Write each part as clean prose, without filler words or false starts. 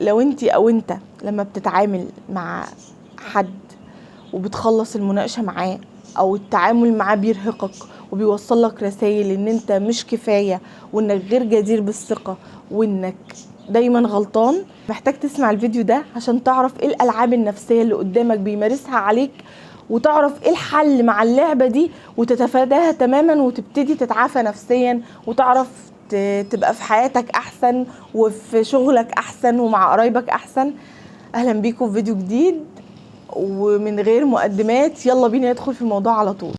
لو انت او انت لما بتتعامل مع حد وبتخلص المناقشة معاه او التعامل معاه بيرهقك وبيوصل لك رسائل ان انت مش كفاية وانك غير جدير بالثقة وانك دايما غلطان، محتاج تسمع الفيديو ده عشان تعرف ايه الالعاب النفسية اللي قدامك بيمارسها عليك، وتعرف ايه الحل مع اللعبة دي وتتفاداها تماما وتبتدي تتعافى نفسيا وتعرف تبقى في حياتك احسن وفي شغلك احسن ومع قرايبك احسن. اهلا بيكم في فيديو جديد ومن غير مقدمات، يلا بينا ندخل في الموضوع على طول.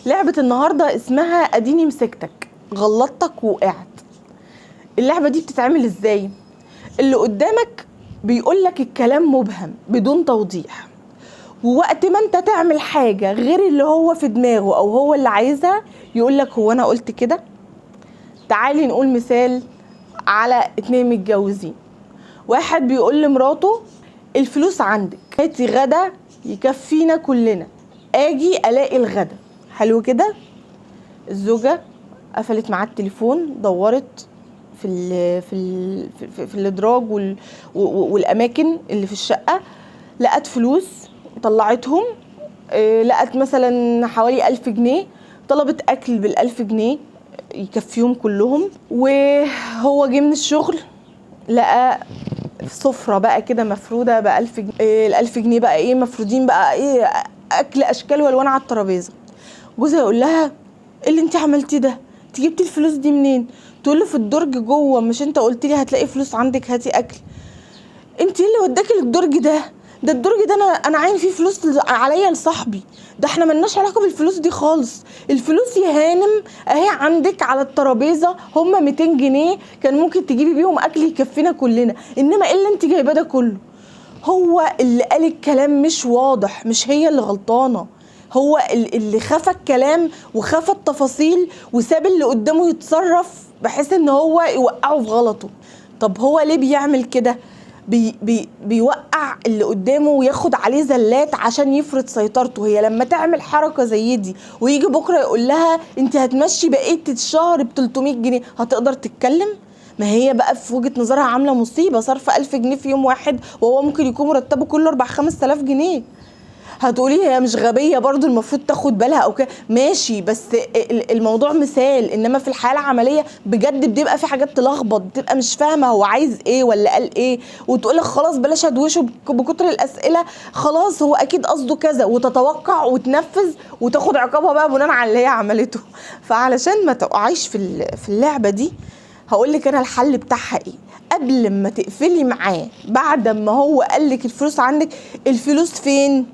لعبة النهاردة اسمها اديني مسكتك غلطتك ووقعت. اللعبة دي بتتعمل ازاي؟ اللي قدامك بيقولك الكلام مبهم بدون توضيح، ووقت ما انت تعمل حاجة غير اللي هو في دماغه او هو اللي عايزها يقولك هو انا قلت كده. تعالي نقول مثال على 2 متجوزين. واحد بيقول لمراته الفلوس عندك، هاتي غدا يكفينا كلنا، اجي الاقي الغدا. حلو كده. الزوجة قفلت معاه التليفون، دورت في الادراج والاماكن اللي في الشقة، لقت فلوس طلعتهم، لقت مثلا حوالي 1000 جنيه، طلبت اكل بال1000 جنيه يكفيهم كلهم. وهو جه من الشغل لقى سفرة بقى كده مفرودة ب1000 جنيه، ال1000 جنيه بقى ايه مفرودين بقى ايه اكل اشكال والوان على الترابيزة. جوزها يقول لها ايه اللي انت عملتيه ده؟ انت جبتي الفلوس دي منين؟ تقول له في الدرج جوه، مش انت قلت لي هتلاقي فلوس عندك، هاتي اكل. انت ايه اللي وداكي للدرج ده؟ ده الدرج ده انا عاين فيه فلوس عليا لصاحبي، ده احنا ملناش علاقه بالفلوس دي خالص. الفلوس يا هانم اهي عندك على الترابيزه، هم 200 جنيه كان ممكن تجيبي بيهم اكل يكفينا كلنا، انما ايه اللي انت جايباه ده كله؟ هو اللي قال الكلام مش واضح، مش هي اللي غلطانه، هو اللي خفى الكلام وخفى التفاصيل وساب اللي قدامه يتصرف بحيث ان هو يوقعه في غلطه. طب هو ليه بيعمل كده؟ بيوقع اللي قدامه وياخد عليه زلات عشان يفرض سيطرته. هي لما تعمل حركة زي دي ويجي بكرة يقول لها انت هتمشي بقية الشهر ب300 جنيه، هتقدر تتكلم؟ ما هي بقى في وجهة نظرها عاملة مصيبة، صرف 1000 جنيه في يوم واحد وهو ممكن يكون مرتبه كله 4-5 آلاف جنيه. هتقولي هي مش غبية برضو المفروض تاخد بالها او كده، ماشي، بس الموضوع مثال، انما في الحياة العملية بجد بتبقى في حاجات تلخبط، بتبقى مش فاهمة هو عايز ايه ولا قال ايه، وتقولك خلاص بلاش ادوشه بكتر الاسئلة، خلاص هو اكيد قصده كذا، وتتوقع وتنفذ وتاخد عقابها بقى بناء على اللي هي عملته. فعلشان ما تقعيش في اللعبة دي، هقولك انا الحل بتاعها ايه. قبل ما تقفلي معاه بعد ما هو قالك الفلوس عندك، الفلوس فين؟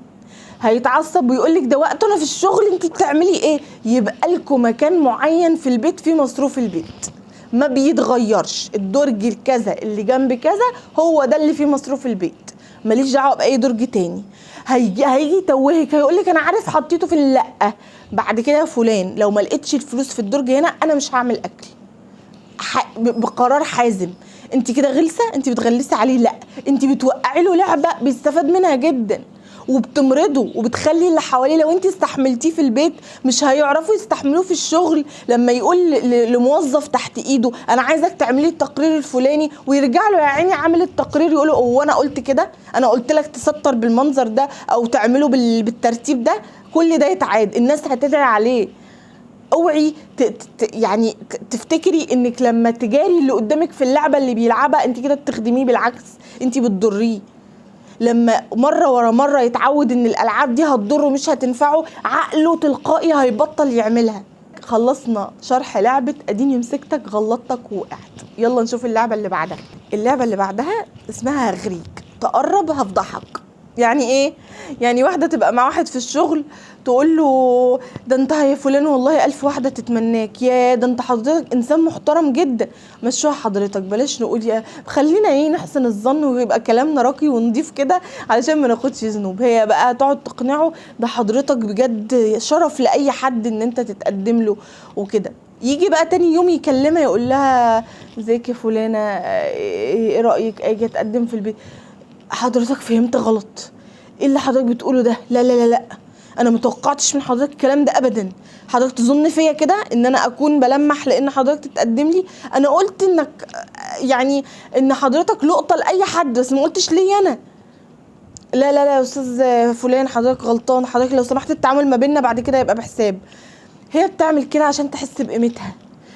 هيتعصب ويقولك ده وقت انا في الشغل، انت بتعملي ايه؟ يبقى لكم مكان معين في البيت فيه مصروف البيت ما بيتغيرش، الدرج الكذا اللي جنب كذا هو ده اللي فيه مصروف البيت، ماليش دعوه باي درج تاني. هيجي يتوهك، هيقولك انا عارف حطيته في لا، بعد كده يا فلان لو ما لقيتش الفلوس في الدرج هنا انا مش هعمل اكل. بقرار حازم. انت كده غلسه، انت بتغلسي عليه، لا انت بتوقعي له لعبه بيستفاد منها جدا وبتمرضه وبتخلي اللي حواليه لو انت استحملتيه في البيت مش هيعرفوا يستحملوه في الشغل. لما يقول لموظف تحت ايده انا عايزك تعملي التقرير الفلاني ويرجع له يا عيني عامل التقرير يقول له هو انا قلت كده؟ انا قلت لك تستر بالمنظر ده او تعمله بالترتيب ده؟ كل ده يتعاد، الناس هتدعي عليه. اوعي يعني تفتكري انك لما تجاري اللي قدامك في اللعبه اللي بيلعبها انت كده بتخدميه، بالعكس انت بتضريه. لما مره ورا مره يتعود ان الالعاب دي هتضره مش هتنفعه، عقله تلقائي هيبطل يعملها. خلصنا شرح لعبه اديني مسكتك غلطتك ووقعت، يلا نشوف اللعبه اللي بعدها. اللعبه اللي بعدها اسمها غريك، تقرب هفضحك. يعني ايه؟ يعني واحده تبقى مع واحد في الشغل تقول له ده انت يا فلان والله 1000 واحده تتمناك، يا ده انت حضرتك انسان محترم جدا. مشوها حضرتك، بلاش نقول يا، خلينا ايه نحسن الظن ويبقى كلامنا راقي ونضيف كده علشان ما ناخدش ذنوب. هي بقى تقعد تقنعه ده حضرتك بجد شرف لاي حد ان انت تتقدم له وكده. يجي بقى تاني يوم يكلمها يقول لها ازيك يا فلانه، ايه رايك اجي اتقدم في البيت؟ حضرتك فهمت غلط، ايه اللي حضرتك بتقوله ده؟ لا لا لا لا، انا متوقعتش من حضرتك الكلام ده ابدا. حضرتك تظن فيا كده ان انا اكون بلمح لان حضرتك تتقدم لي؟ انا قلت انك يعني ان حضرتك لقطه لاي حد، بس ما قلتش لي انا. لا لا لا يا استاذ فلان، حضرتك غلطان، حضرتك لو سمحت التعامل ما بيننا بعد كده يبقى بحساب. هي بتعمل كده عشان تحس بقيمتها،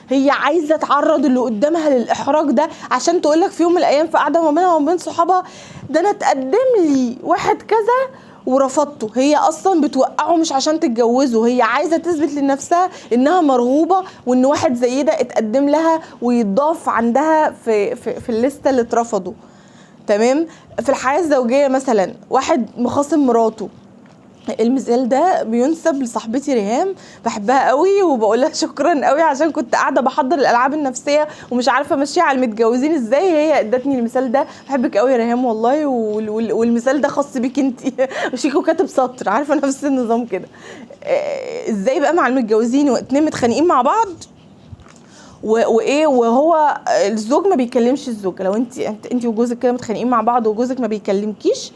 هي عايزه تعرض اللي قدامها للاحراج ده عشان تقولك في يوم من الايام في قعده ما بينها وما بين صحابها ده انا اتقدم لي واحد كذا ورفضته. هي اصلا بتوقعه مش عشان تتجوزه، هي عايزه تثبت لنفسها انها مرغوبه وان واحد زي ده اتقدم لها ويتضاف عندها في الليسته اللي اترفضوا. تمام. في الحياه الزوجيه مثلا واحد مخاصم مراته، المثال ده بينسب لصاحبتي ريهام، بحبها قوي وبقولها شكرا قوي عشان كنت قاعده بحضر الالعاب النفسيه ومش عارفه امشيها على المتجوزين ازاي، هي ادتني المثال ده. بحبك قوي يا ريهام والله، والمثال ده خاص بيك انت. شيكو كاتب سطر، عارفه نفس النظام كده. ازاي بقى مع المتجوزين واتنين متخانقين مع بعض وايه، وهو الزوج ما بيكلمش الزوجه، لو انت وجوزك كده متخانقين مع بعض وجوزك ما بيكلمكيش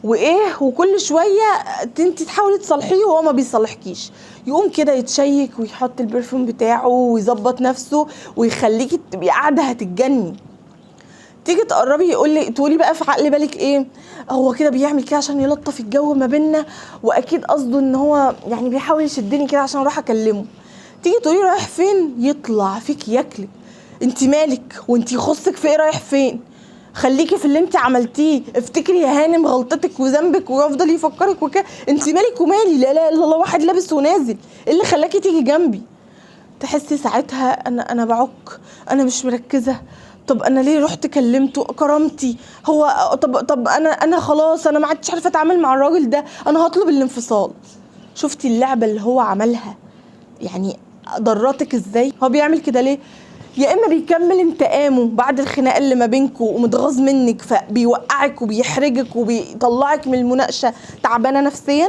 وايه، وكل شويه انت تحاولي تصلحيه وهو ما بيصلحكيش، يقوم كده يتشيك ويحط البرفيوم بتاعه ويظبط نفسه ويخليكي تبقي قاعده هتتجني. تيجي تقربي تقولي بقى في عقل بالك ايه، هو كده بيعمل كده عشان يلطف الجو ما بيننا، واكيد قصده ان هو يعني بيحاول يشدني كده عشان اروح اكلمه. تيجي تقولي رايح فين، يطلع فيك ياكلك. انت مالك وانت يخصك في ايه رايح فين؟ خليكي في اللي انت عملتيه، افتكري يا هانم غلطتك وذنبك، ويفضل يفكرك وكده. انت مالك ومالي؟ لا لا الا الله، واحد لابس ونازل، ايه اللي خلاكي تيجي جنبي؟ تحسي ساعتها انا بعك، انا مش مركزه، طب انا ليه رحت كلمته؟ كرامتي هو، طب انا خلاص انا ما عادش عارفه اتعامل مع الراجل ده، انا هطلب الانفصال. شفتي اللعبه اللي هو عملها يعني ضرتك ازاي؟ هو بيعمل كده ليه؟ يا اما بيكمل انتقامه بعد الخناقه اللي ما بينكم ومتغاظ منك فبيوقعك وبيحرجك وبيطلعك من المناقشه تعبانه نفسيا،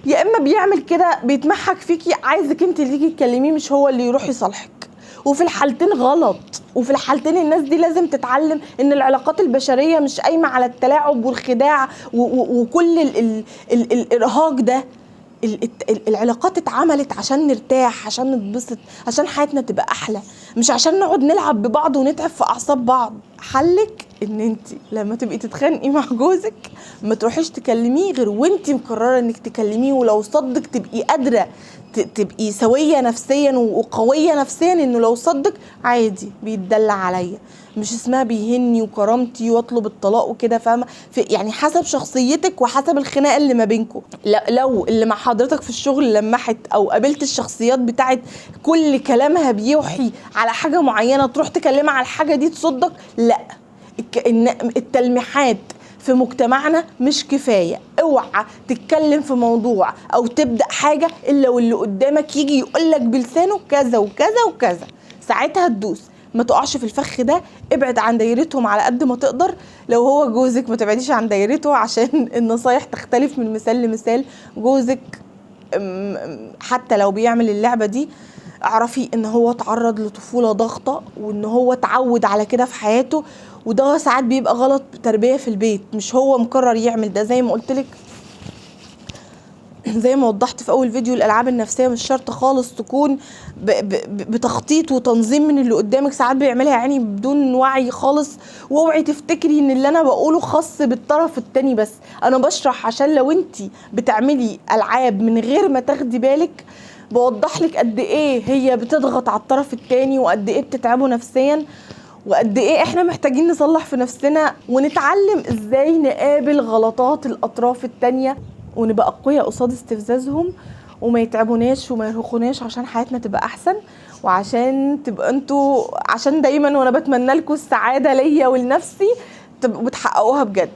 يا اما بيعمل كده بيتمحك فيكي، عايزك انت اللي تيجي تكلميه مش هو اللي يروح يصالحك. وفي الحالتين غلط، وفي الحالتين الناس دي لازم تتعلم ان العلاقات البشريه مش قايمه على التلاعب والخداع وكل الارهاق ده. العلاقات اتعملت عشان نرتاح، عشان نتبسط، عشان حياتنا تبقى احلى، مش عشان نقعد نلعب ببعض ونتعب في اعصاب بعض. حلك ان انت لما تبقي تتخانقي مع جوزك ما تروحيش تكلميه غير وانت مقرره انك تكلميه، ولو صدق تبقي قادره تبقي سويه نفسيا وقويه نفسيا انه لو صدق عادي بيتدلع عليا، مش اسمها بيهني وكرامتي واطلب الطلاق وكده، فاهمه؟ يعني حسب شخصيتك وحسب الخناقه اللي ما بينكم. لو اللي مع حضرتك في الشغل لمحت او قابلت الشخصيات بتاعت كل كلامها بيوحي على حاجه معينه تروح تكلمها على الحاجه دي تصدق، لا. التلميحات في مجتمعنا مش كفايه، اوعى تتكلم في موضوع او تبدا حاجه الا واللي قدامك يجي يقولك بلسانه كذا وكذا وكذا، ساعتها تدوس. ما تقعش في الفخ ده، ابعد عن دايرتهم على قد ما تقدر. لو هو جوزك ما تبعديش عن دايرته عشان النصايح تختلف من مثال لمثال. جوزك حتى لو بيعمل اللعبه دي اعرفي ان هو تعرض لطفوله ضغطه وان هو اتعود على كده في حياته، وده ساعات بيبقى غلط تربيه في البيت، مش هو مقرر يعمل ده. زي ما قلتلك، زي ما وضحت في اول فيديو، الالعاب النفسيه مش شرط خالص تكون بتخطيط وتنظيم من اللي قدامك، ساعات بيعملها يعني بدون وعي خالص. واوعي تفتكري ان اللي انا بقوله خاص بالطرف التاني بس، انا بشرح عشان لو انتي بتعملي العاب من غير ما تاخدي بالك بوضح لك قد ايه هي بتضغط على الطرف التاني، وقد ايه بتتعبه نفسيا، وقد ايه احنا محتاجين نصلح في نفسنا ونتعلم ازاي نقابل غلطات الاطراف التانية ونبقى اقوياء قصاد استفزازهم وما يتعبوناش وما يرهقوناش، عشان حياتنا تبقى احسن وعشان تبقى انتوا، عشان دايما وانا بتمنى لكم السعاده ليا ولنفسي تبقوا بتحققوها بجد.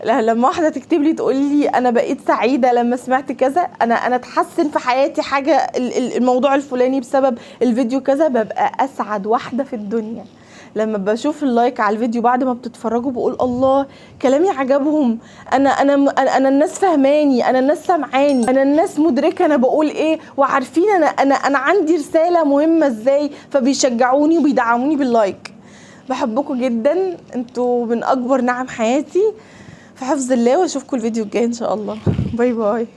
لما واحده تكتب لي تقول لي انا بقيت سعيده لما سمعت كذا، انا اتحسن في حياتي حاجه الموضوع الفلاني بسبب الفيديو كذا، ببقى اسعد واحده في الدنيا. لما بشوف اللايك على الفيديو بعد ما بتتفرجوا بقول الله كلامي عجبهم، انا الناس فهماني، انا الناس سمعاني، انا الناس مدركه انا بقول ايه، وعارفين انا عندي رساله مهمه ازاي، فبيشجعوني وبيدعموني باللايك. بحبكم جدا، انتوا من اكبر نعم حياتي، في حفظ الله، واشوفكم الفيديو الجاي ان شاء الله. باي باي.